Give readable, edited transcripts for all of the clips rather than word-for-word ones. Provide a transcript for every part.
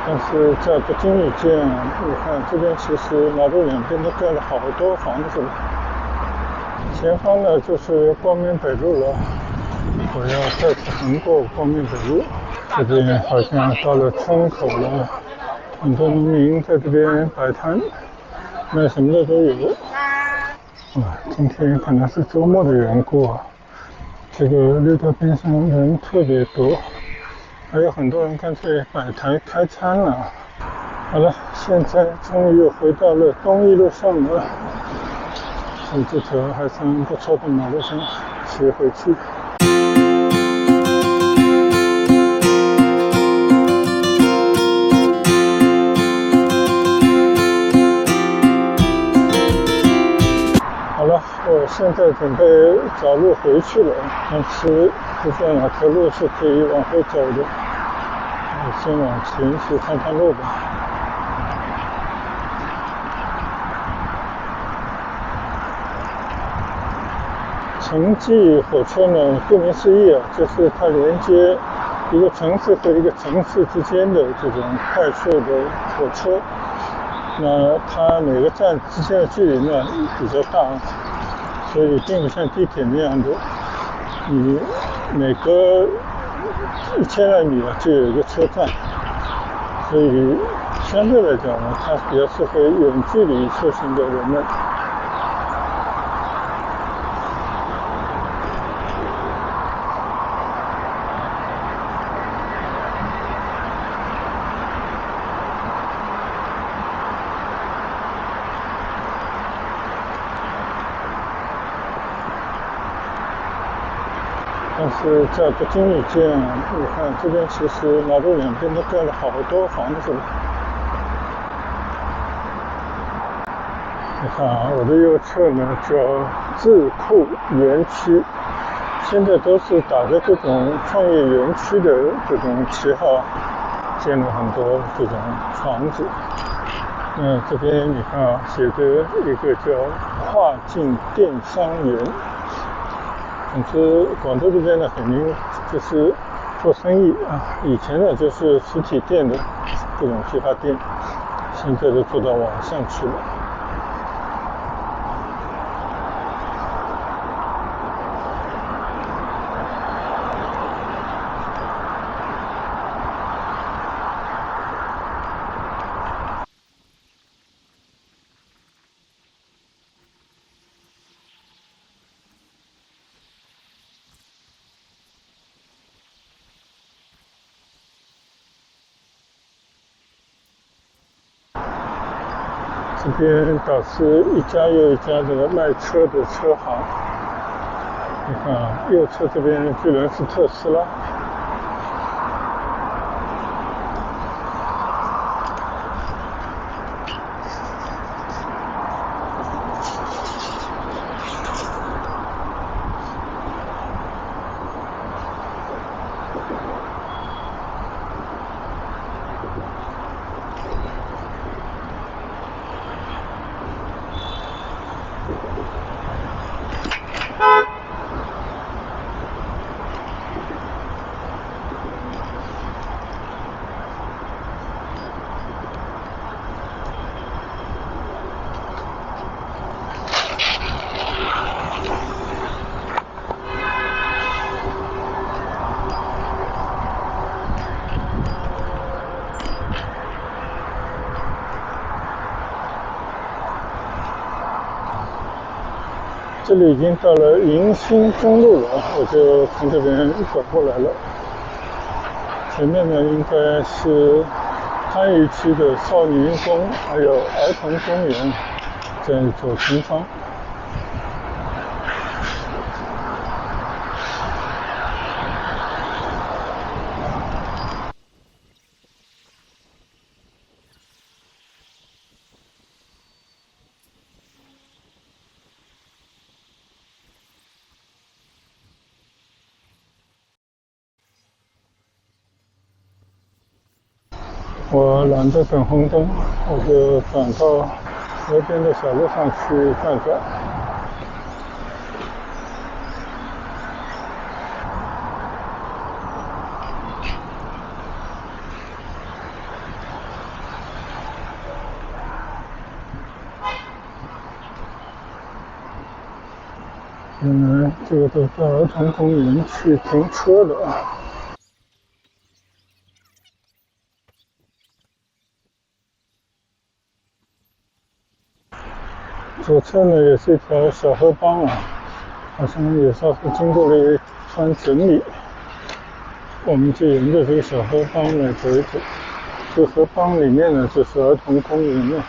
但是在不经意间，你看这边其实马路两边都盖了好多房子，前方呢就是光明北路了。我要再次横过光明北路，这边好像到了村口了，很多农民在这边摆摊，卖什么的都有。今天可能是周末的缘故啊，这个绿道边上人特别多，还有很多人干脆摆台开餐了。好了，现在终于又回到了东一路上了，这条还算不错的马路上骑回去。好了，我现在准备找路回去了，但是不知道哪条路是可以往回走的，我先往前去看看路吧。城际火车呢，顾名思义啊，就是它连接一个城市和一个城市之间的这种快速的火车。那它每个站之间的距离呢比较大，所以并不像地铁那样的，你每隔1000来米就有一个车站，所以相对来讲呢，它比较适合远距离出行的人们。但是在不经意间，你看这边其实马路两边都盖了好多房子。你看啊，我的右侧呢叫智库园区，现在都是打着这种创业园区的这种旗号，建了很多这种房子。那这边你看啊，写着一个叫跨境电商园。总之，广州这边呢，肯定就是做生意啊。以前呢，就是实体店的这种批发店，现在都做到网上去了。这边倒是一家又一家的卖车的车行。你看啊，右侧这边居然是特斯拉。这里已经到了迎新中路了，我就从这边拐过来了。前面呢应该是番禺区的少年宫，还有儿童公园在左前方。我懒得等红灯，我就转到河边的小路上去转转。原来这个都是儿童公园去停车的啊。左侧呢也是一条小河浜啊，好像也稍是经过了一番整理。我们就沿着这个小河浜来走一走。这个河浜里面呢就是儿童公园了。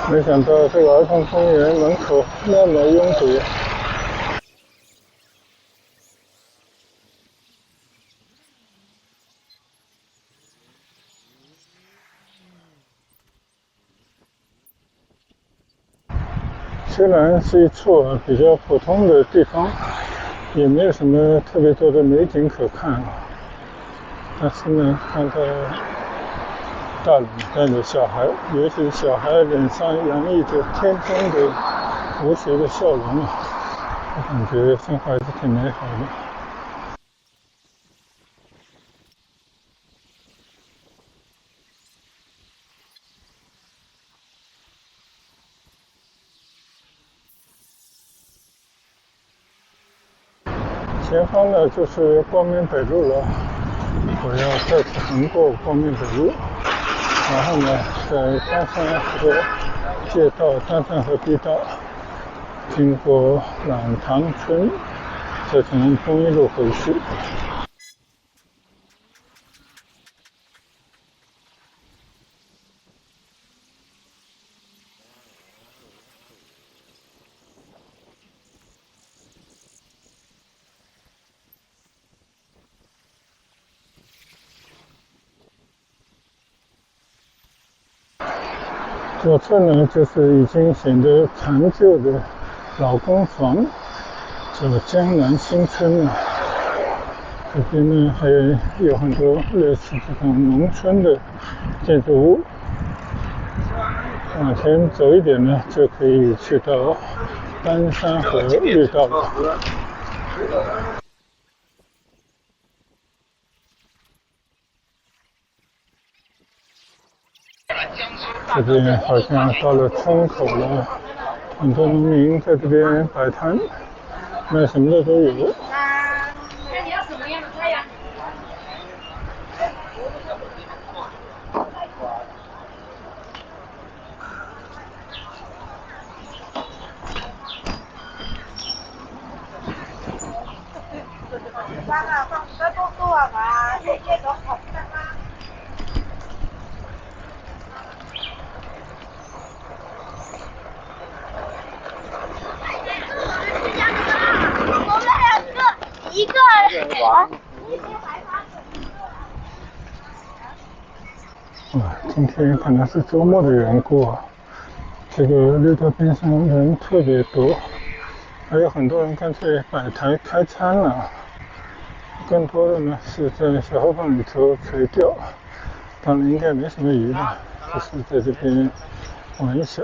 没想到这个儿童公园门口那么拥堵。虽然是一处比较普通的地方，也没有什么特别多的美景可看，但是呢，看到大人带着小孩，尤其是小孩脸上洋溢着天真的无邪的笑容啊，我感觉生活还是挺美好的。前方呢就是光明北路了，我要再次横过光明北路，然后呢在张山河界道、张山河地道，经过朗塘村，再从东一路回去。左侧呢就是已经显得残旧的老公房，叫江南新村啊。这边呢还有很多类似这种农村的建筑物。往前走一点呢，就可以去到丹山河绿道了。这边好像到了村口了，很多农民在这边摆摊，卖什么的都有。那你要什么样的菜呀？一个今天可能是周末的缘故啊，这个绿道边上人特别多，还有很多人干脆摆台开餐了，更多的呢是在小河浜里头垂钓，当然应该没什么鱼了，就是在这边玩一下。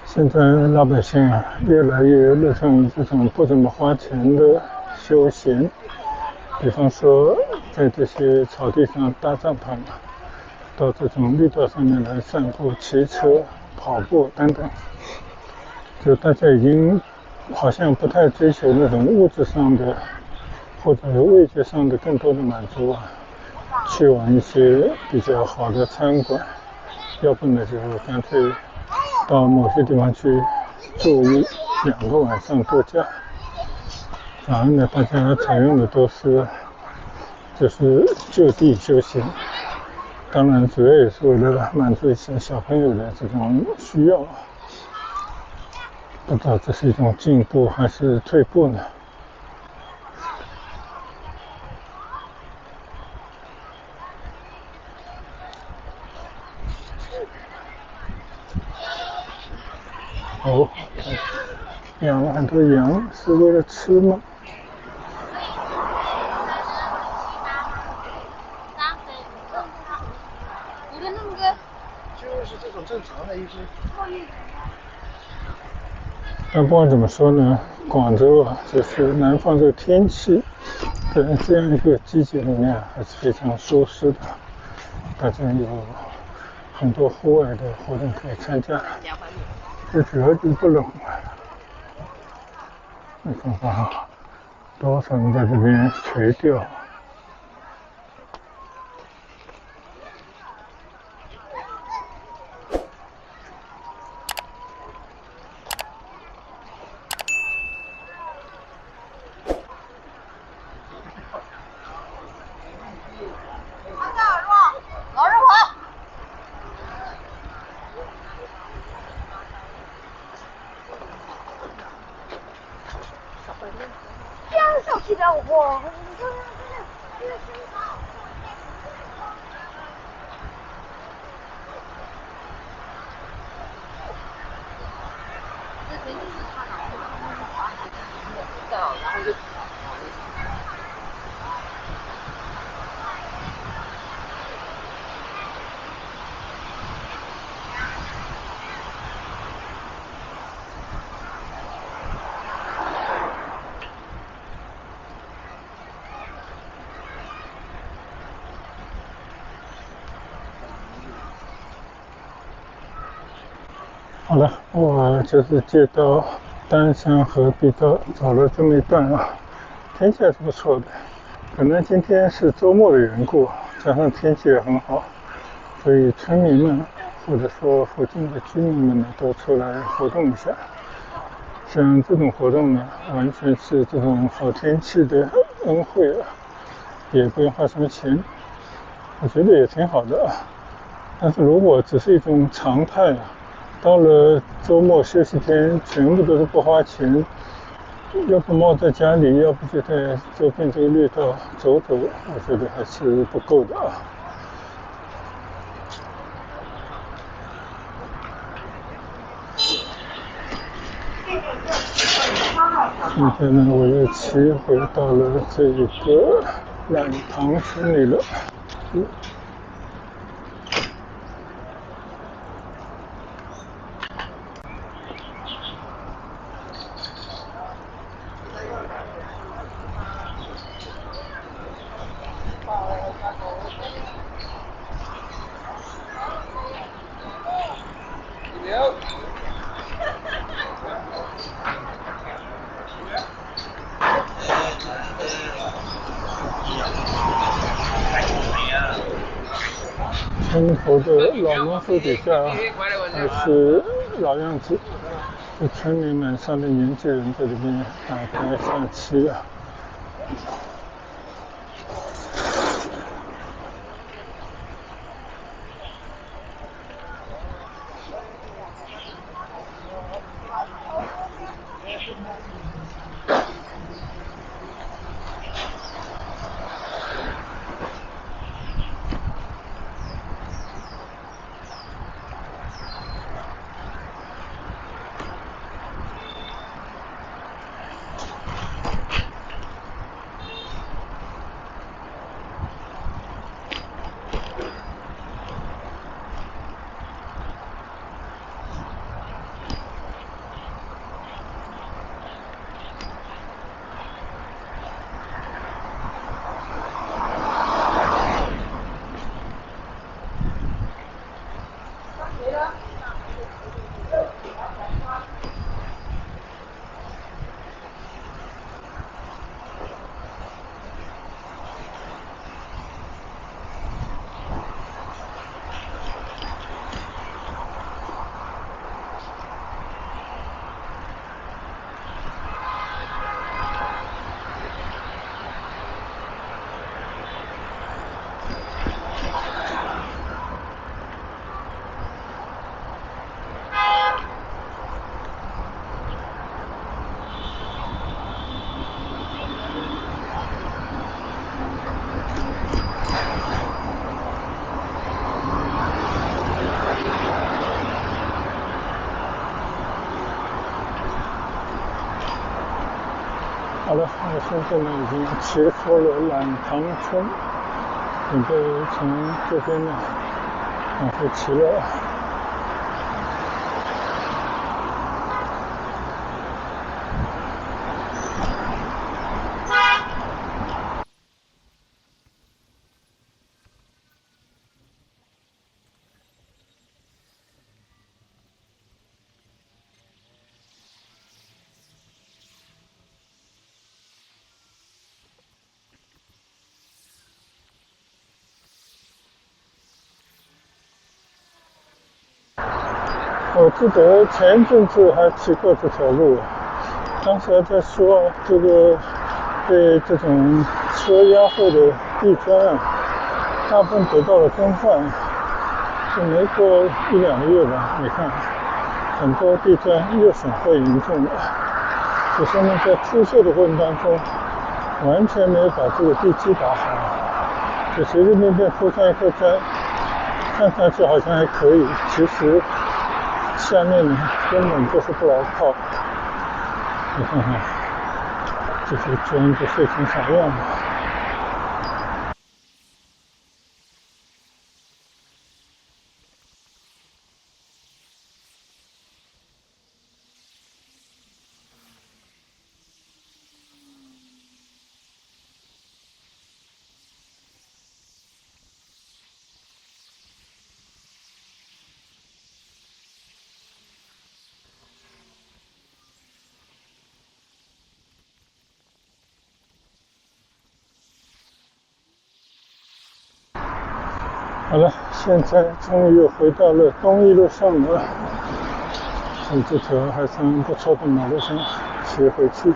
现在老百姓啊，越来越热衷于这种不怎么花钱的休闲，比方说在这些草地上搭帐篷，到这种绿道上面来散步、骑车、跑步等等，就大家已经好像不太追求那种物质上的或者味觉上的更多的满足啊，去往一些比较好的餐馆，要不呢就干脆到某些地方去住2个晚上度假。反而呢，大家采用的都是就是就地休闲，当然主要也是为了满足一下小朋友的这种需要。不知道这是一种进步还是退步呢？哦，养了很多羊，是为了吃吗？就是这种正常的一些。但不管怎么说呢，广州啊，就是南方这个天气，在这样一个季节里面还是非常舒适的，大家有很多户外的活动可以参加，最主要就是不冷。你看看，多少人在这边垂钓。老实跑！这样小气点我，好了，我就是接到丹山和碧高走了这么一段啊，天气还是不错的。可能今天是周末的缘故，加上天气也很好，所以村民们或者说附近的居民们呢，都出来活动一下。像这种活动呢，完全是这种好天气的恩惠啊，也不用花什么钱，我觉得也挺好的啊。但是如果只是一种常态啊，到了周末休息天，全部都是不花钱，要不猫在家里，要不就在周边这个绿道走走，我觉得还是不够的啊。现在呢，我又骑回到了这一个懒塘村里了。村头的老榕树底下还是老样子，这村里们上了年纪人在这边打牌下棋啊。现在呢已经骑出了懒塘村，准备从这边呢往回骑了。我记得前一阵子还骑过这条路，当时还在说这个被这种车压后的地砖啊，大部分得到了更换，就没过1、2个月吧，你看很多地砖又损坏严重了，就说明在铺设的过程当中完全没有把这个地基打好，就随随便便铺上一颗砖，看上去好像还可以，其实下面呢根本就是不牢靠。你看看这些砖都碎成啥样了。好了，现在终于又回到了东一路上了，在这条还算不错的马路上骑回去。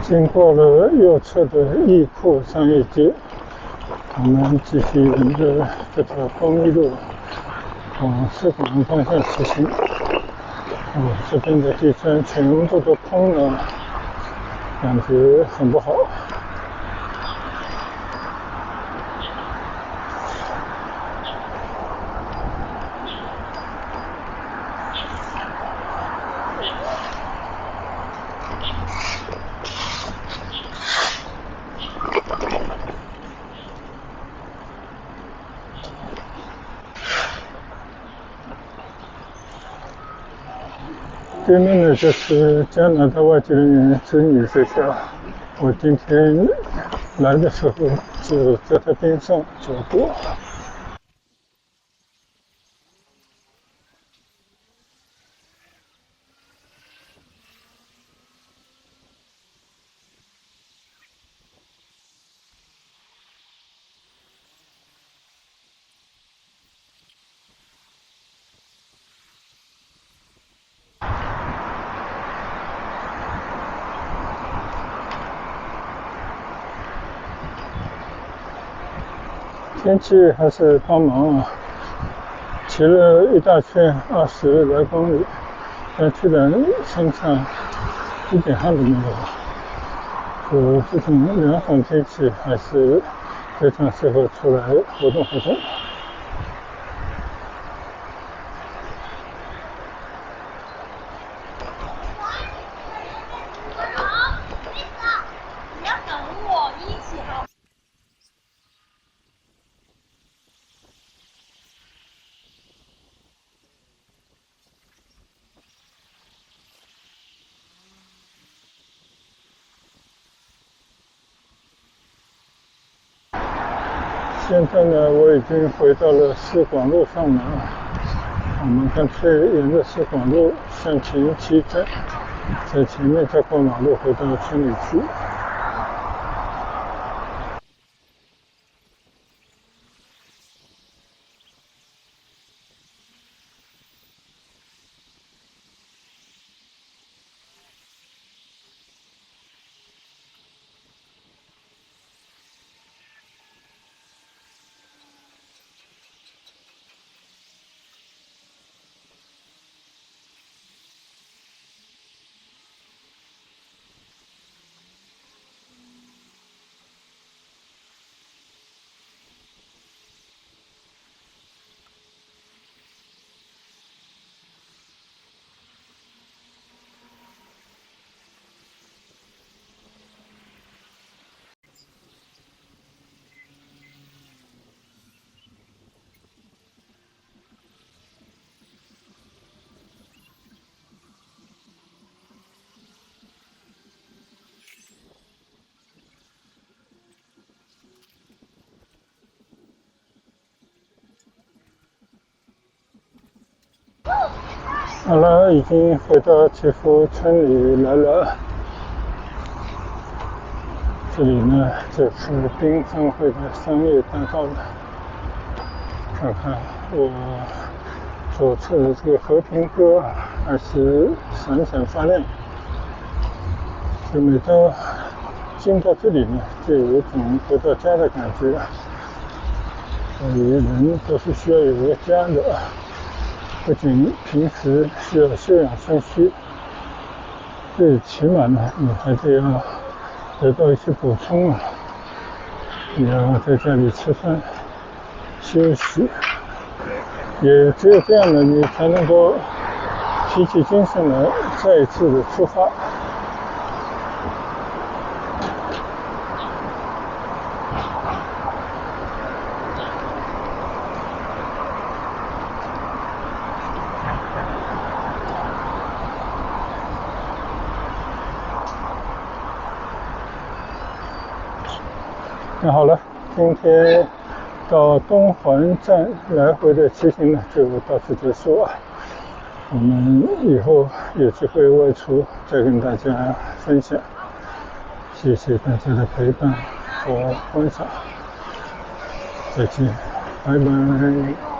经过了右侧的义库商业街，我们继续沿着这条东一路往市广方向骑行。这边的地砖全部都空了，感觉很不好。对面呢就是加拿大外籍人员子女学校，我今天来的时候就在它边上走过。天气还是帮忙啊，骑了一大圈20来公里，但居然身上一点汗都没有。就这种凉爽天气还是非常适合出来活动活动。你要等我一起好。现在呢，我已经回到了市广路上了。我们干脆沿着市广路向前骑车，在前面再过马路回到村里去。好了，已经回到祈福村里来了。这里呢，就是滨商会的商业大道了。看看我左侧的这个和平鸽还是闪闪发亮。就每到进到这里呢，就有一种回到家的感觉。所以人都是需要有个家的。不仅平时需要休养生息，最起码呢，你还得要得到一些补充啊。你要在家里吃饭、休息，也只有这样呢，你才能够提起精神来，再一次的出发。那好了，今天到东环站来回的骑行呢，就到此结束啊。我们以后有机会外出再跟大家分享。谢谢大家的陪伴和观赏，再见，拜拜。